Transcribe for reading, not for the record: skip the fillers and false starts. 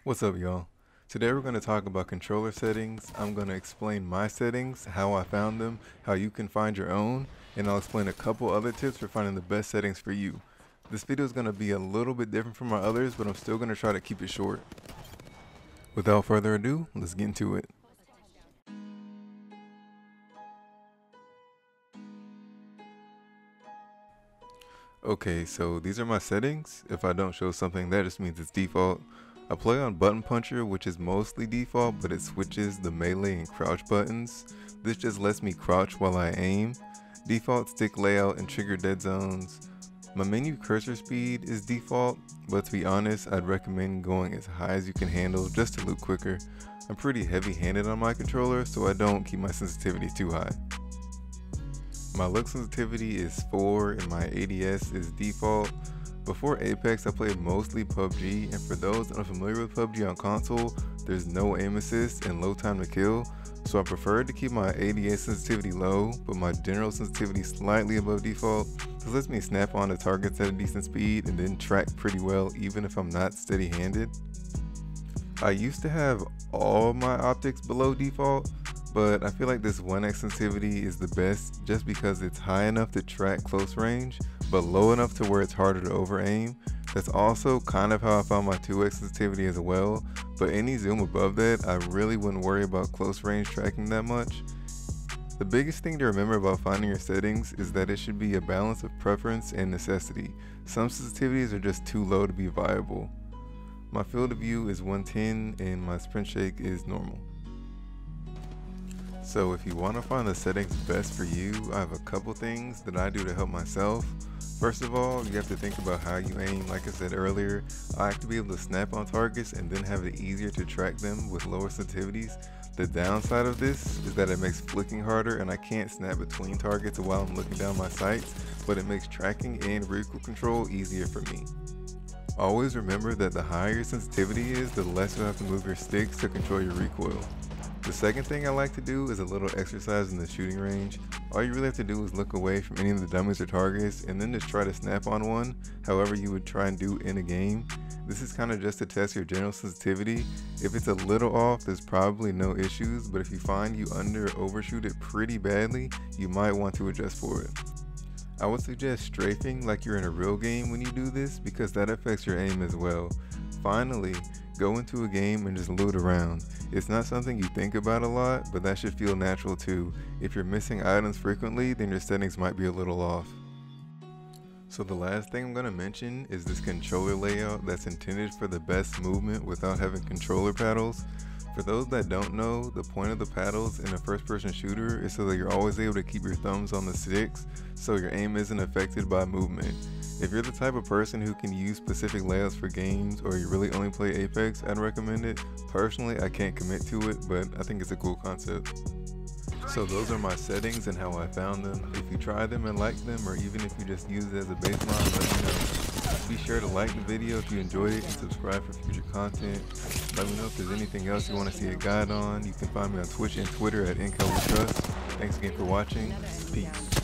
What's up, y'all? Today we're going to talk about controller settings. I'm going to explain my settings, how I found them, how you can find your own, and I'll explain a couple other tips for finding the best settings for you. This video is going to be a little bit different from my others, but I'm still going to try to keep it short. Without further ado, let's get into it. Okay, so these are my settings. If I don't show something, that just means it's default. I play on button puncher, which is mostly default, but it switches the melee and crouch buttons. This just lets me crouch while I aim. Default stick layout and trigger dead zones. My menu cursor speed is default, but to be honest, I'd recommend going as high as you can handle just to loot quicker. I'm pretty heavy-handed on my controller, so I don't keep my sensitivity too high. My look sensitivity is 4 and my ADS is default. Before Apex, I played mostly PUBG, and for those unfamiliar with PUBG on console, there's no aim assist and low time to kill, so I preferred to keep my ADS sensitivity low, but my general sensitivity slightly above default. This lets me snap onto targets at a decent speed and then track pretty well even if I'm not steady-handed. I used to have all my optics below default, but I feel like this 1x sensitivity is the best just because it's high enough to track close range, but low enough to where it's harder to over aim. That's also kind of how I found my 2x sensitivity as well, but any zoom above that, I really wouldn't worry about close range tracking that much. The biggest thing to remember about finding your settings is that it should be a balance of preference and necessity. Some sensitivities are just too low to be viable. My field of view is 110 and my sprint shake is normal. So if you want to find the settings best for you, I have a couple things that I do to help myself. First of all, you have to think about how you aim. Like I said earlier, I like to be able to snap on targets and then have it easier to track them with lower sensitivities. The downside of this is that it makes flicking harder and I can't snap between targets while I'm looking down my sights, but it makes tracking and recoil control easier for me. Always remember that the higher your sensitivity is, the less you'll have to move your sticks to control your recoil. The second thing I like to do is a little exercise in the shooting range. All you really have to do is look away from any of the dummies or targets and then just try to snap on one, however you would try and do in a game. This is kind of just to test your general sensitivity. If it's a little off, there's probably no issues, but if you find you under or overshoot it pretty badly, you might want to adjust for it. I would suggest strafing like you're in a real game when you do this because that affects your aim as well. Finally, go into a game and just loot around. It's not something you think about a lot, but that should feel natural too. If you're missing items frequently, then your settings might be a little off. So the last thing I'm going to mention is this controller layout that's intended for the best movement without having controller paddles. For those that don't know, the point of the paddles in a first-person shooter is so that you're always able to keep your thumbs on the sticks so your aim isn't affected by movement. If you're the type of person who can use specific layouts for games or you really only play Apex, I'd recommend it. Personally, I can't commit to it, but I think it's a cool concept. So those are my settings and how I found them. If you try them and like them, or even if you just use it as a baseline, let me know. Be sure to like the video if you enjoyed it and subscribe for future content. Let me know if there's anything else you want to see a guide on. You can find me on Twitch and Twitter at InColorTrust. Thanks again for watching. Peace.